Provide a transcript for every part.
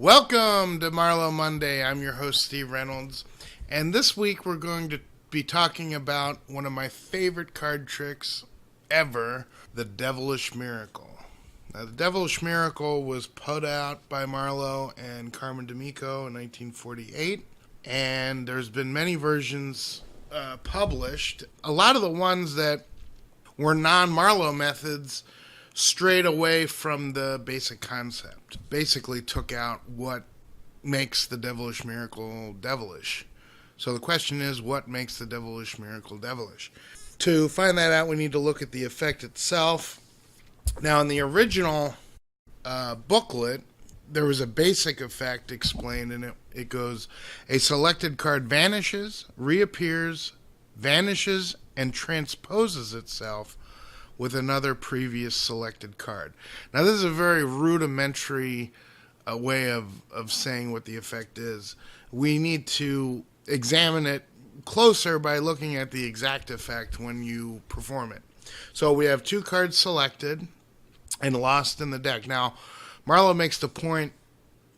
Welcome to Marlo Monday. I'm your host, Steve Reynolds. And this week we're going to be talking about one of my favorite card tricks ever, the Devilish Miracle. Now, the Devilish Miracle was put out by Marlo and Carmen D'Amico in 1948. And there's been many versions published. A lot of the ones that were non-Marlo methods strayed away from the basic concept. Basically took out what makes the Devilish Miracle devilish. So the question is, what makes the Devilish Miracle devilish? To find that out, we need to look at the effect itself. Now, in the original booklet, there was a basic effect explained, and it goes, a selected card vanishes, reappears, vanishes, and transposes itself with another previous selected card. Now, this is a very rudimentary way of saying what the effect is. We need to examine it closer by looking at the exact effect when you perform it. So we have two cards selected and lost in the deck. Now, Marlo makes the point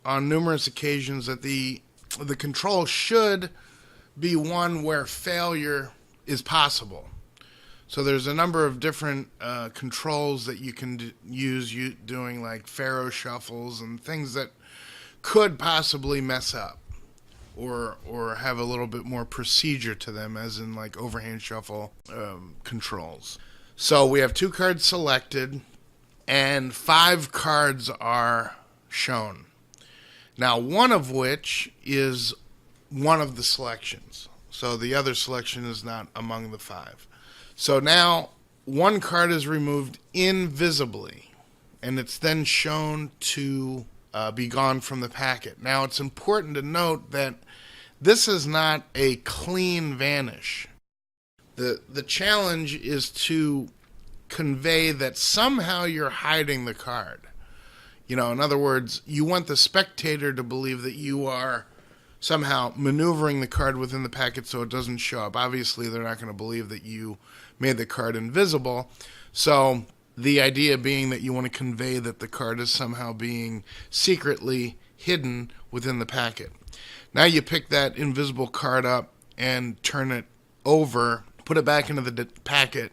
on numerous occasions that the control should be one where failure is possible. So there's a number of different controls that you can use doing like Pharaoh shuffles and things that could possibly mess up or have a little bit more procedure to them, as in like overhand shuffle controls. So we have two cards selected and 5 cards are shown. Now, one of which is one of the selections. So the other selection is not among the 5. So now one card is removed invisibly, and it's then shown to be gone from the packet. Now, it's important to note that this is not a clean vanish. The challenge is to convey that somehow you're hiding the card. You know, in other words, you want the spectator to believe that you are somehow maneuvering the card within the packet so it doesn't show up. Obviously, they're not going to believe that you made the card invisible. So the idea being that you want to convey that the card is somehow being secretly hidden within the packet. Now you pick that invisible card up and turn it over, put it back into the packet,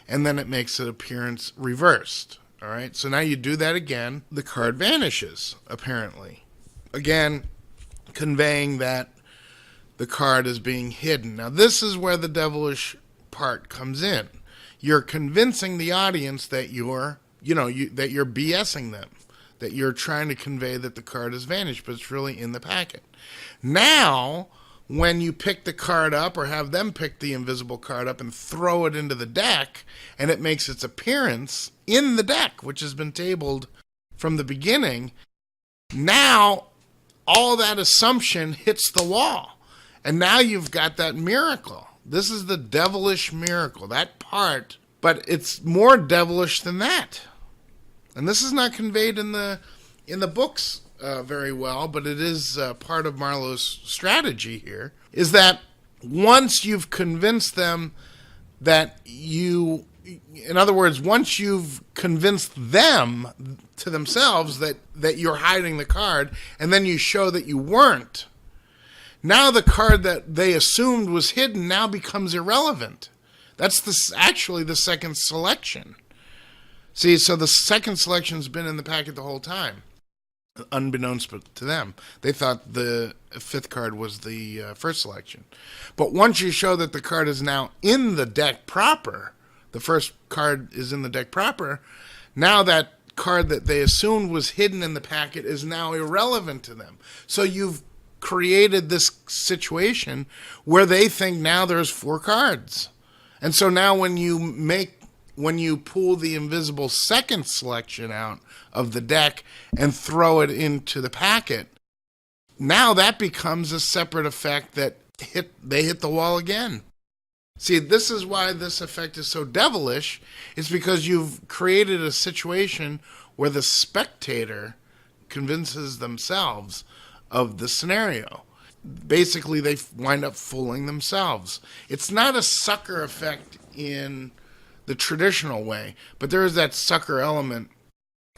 and then it makes an appearance reversed. All right, so now you do that again. The card vanishes, apparently. Again, conveying that the card is being hidden. Now, this is where the devilish part comes in. You're convincing the audience that you're BSing them, that you're trying to convey that the card has vanished, but it's really in the packet. Now, when you pick the card up or have them pick the invisible card up and throw it into the deck, and it makes its appearance in the deck, which has been tabled from the beginning, now all that assumption hits the wall. And now you've got that miracle. This is the Devilish Miracle, that part. But it's more devilish than that. And this is not conveyed in the books very well, but it is part of Marlo's strategy here, is that once you've convinced them that in other words, once you've convinced them to themselves that you're hiding the card, and then you show that you weren't, now the card that they assumed was hidden now becomes irrelevant. That's actually the second selection. See, so the second selection's been in the packet the whole time, unbeknownst to them. They thought the 5th card was the first selection. But once you show that the card is now in the deck proper, the first card is in the deck proper, now that card that they assumed was hidden in the packet is now irrelevant to them. So you've created this situation where they think now there's 4 cards. And so now when you pull the invisible second selection out of the deck and throw it into the packet, now that becomes a separate effect that they hit the wall again. See, this is why this effect is so devilish. It's because you've created a situation where the spectator convinces themselves of the scenario. Basically, they wind up fooling themselves. It's not a sucker effect in the traditional way, but there is that sucker element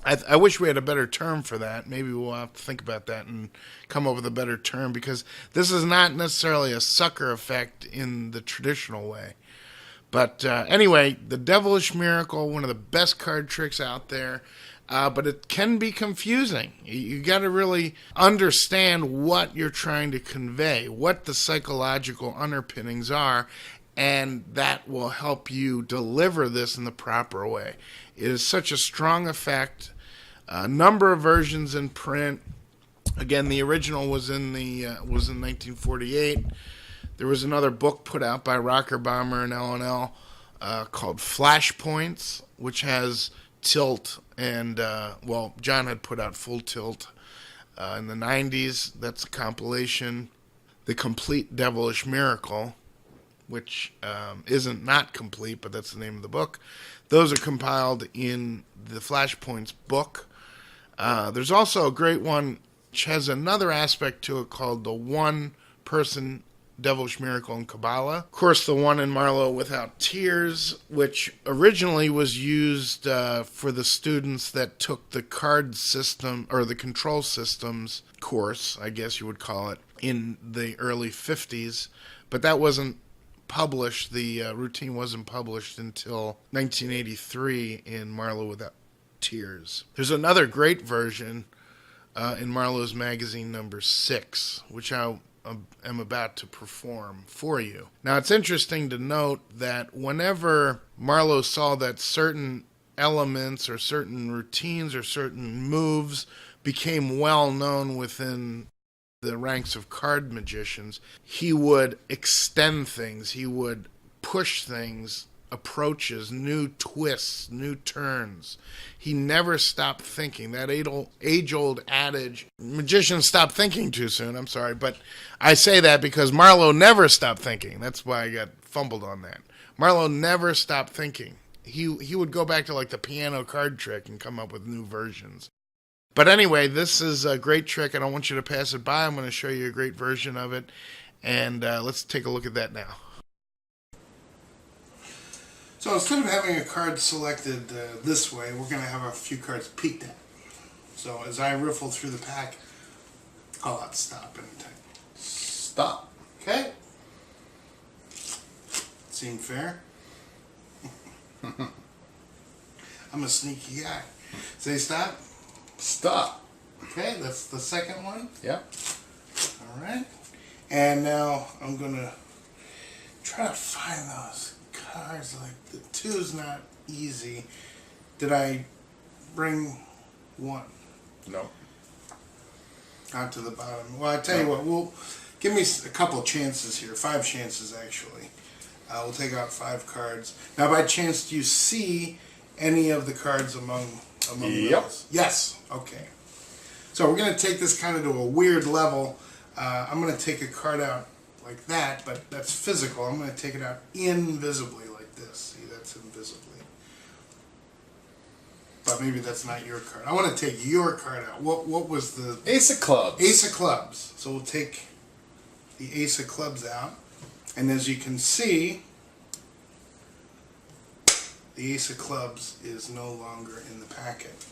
I wish we had a better term for that. Maybe we'll have to think about that and come up with a better term, because this is not necessarily a sucker effect in the traditional way. But anyway, the Devilish Miracle, one of the best card tricks out there. But it can be confusing. You got to really understand what you're trying to convey, what the psychological underpinnings are, and that will help you deliver this in the proper way. It is such a strong effect. A number of versions in print. Again, the original was in 1948. There was another book put out by Rocker Bomber and L&L called Flashpoints, which has tilt, and John had put out Full Tilt in the 90s. That's a compilation. The Complete Devilish Miracle, which isn't not complete, but that's the name of the book. Those are compiled in the Flashpoints book. There's also a great one which has another aspect to it called the One Person Devilish Miracle in Kabbalah. Of course, the one in Marlo Without Tears, which originally was used for the students that took the card system, or the control systems course, I guess you would call it, in the early 50s. But that wasn't published. The routine wasn't published until 1983 in Marlo Without Tears. There's another great version in Marlo's magazine number 6, which I am about to perform for you. Now, it's interesting to note that whenever Marlo saw that certain elements or certain routines or certain moves became well known within the ranks of card magicians, he would extend things, he would push things, approaches, new twists, new turns. He never stopped thinking. That age-old adage, magicians stop thinking too soon. I'm sorry, but I say that because Marlo never stopped thinking. That's why I got fumbled on that. Marlo never stopped thinking. He would go back to like the piano card trick and come up with new versions. But anyway, this is a great trick. I don't want you to pass it by. I'm going to show you a great version of it, and let's take a look at that now. So instead of having a card selected this way, we're going to have a few cards peeked at. So as I riffle through the pack, call out stop anytime. Stop. Okay? Seem fair? I'm a sneaky guy. Say stop. Stop. Okay, that's the second one. Yeah. All right. And now I'm going to try to find those cards. Like the 2's not easy. Did I bring one? No. Out to the bottom. Well, I tell you what, we'll give me a couple chances here. 5 chances, actually. We'll take out 5 cards. Now, by chance, do you see any of the cards among Yep. those? Yes. Okay. So we're going to take this kind of to a weird level. I'm going to take a card out like that, but that's physical. I'm going to take it out invisibly like this. See, that's invisibly. But maybe that's not your card. I want to take your card out. What was the... Ace of Clubs. Ace of Clubs. So we'll take the Ace of Clubs out. And as you can see, the Ace of Clubs is no longer in the packet.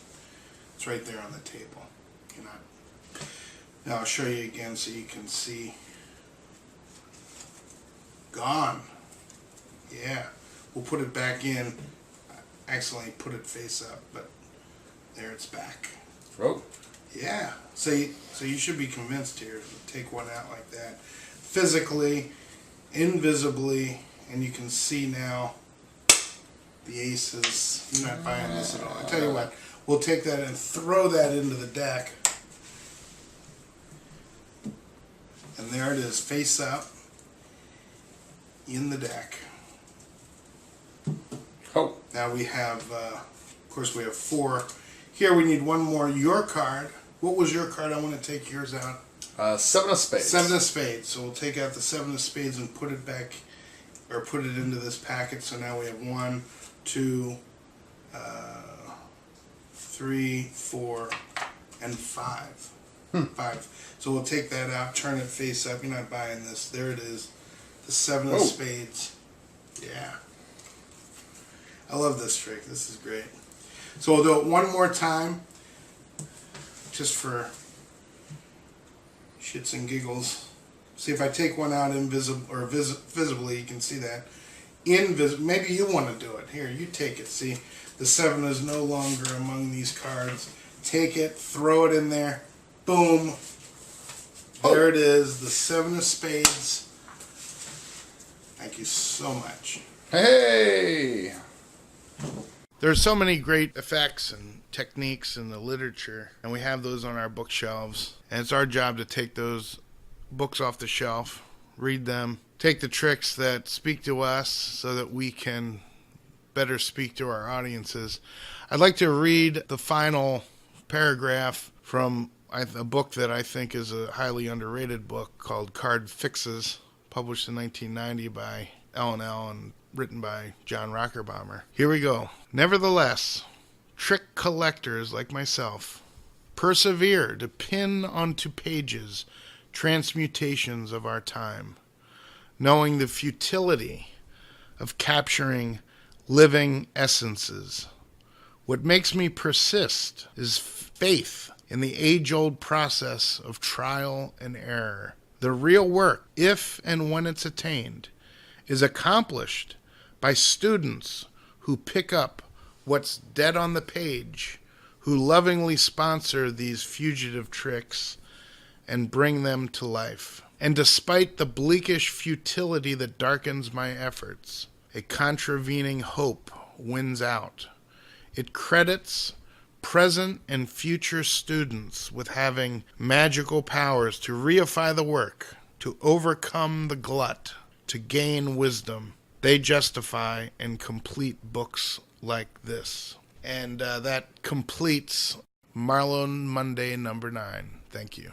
It's right there on the table. Now I'll show you again so you can see. Gone. Yeah. We'll put it back in. I accidentally put it face up, but there it's back. Oh. Yeah. So you should be convinced here. Take one out like that. Physically, invisibly, and you can see now the aces. You're not buying this at all. I tell you what, we'll take that and throw that into the deck. And there it is, face up in the deck. Oh. Now we have, of course we have 4. Here we need one more. Your card. What was your card? I want to take yours out. 7 of Spades. 7 of Spades. So we'll take out the 7 of Spades and put it back, or put it into this packet. So now we have 1, 2, 3, 4, and 5. 5. So we'll take that out, turn it face up. You're not buying this. There it is. The 7 of Spades. Yeah. I love this trick. This is great. So we'll do it one more time, just for shits and giggles. See if I take one out visibly, you can see that. Maybe you want to do it. Here, you take it. See, the 7 is no longer among these cards. Take it, throw it in there. Boom. There it is, the 7 of spades. Thank you so much. Hey! There's so many great effects and techniques in the literature, and we have those on our bookshelves. And it's our job to take those books off the shelf, read them, take the tricks that speak to us so that we can better speak to our audiences. I'd like to read the final paragraph from a book that I think is a highly underrated book called Card Fixes, published in 1990 by L&L and written by John Rockerbomber. Here we go. Nevertheless, trick collectors like myself persevere to pin onto pages transmutations of our time, knowing the futility of capturing living essences. What makes me persist is faith in the age-old process of trial and error. The real work, if and when it's attained, is accomplished by students who pick up what's dead on the page, who lovingly sponsor these fugitive tricks and bring them to life. And despite the bleakish futility that darkens my efforts, a contravening hope wins out. It credits present and future students with having magical powers to reify the work, to overcome the glut, to gain wisdom. They justify and complete books like this. And that completes Marlo Monday number 9. Thank you.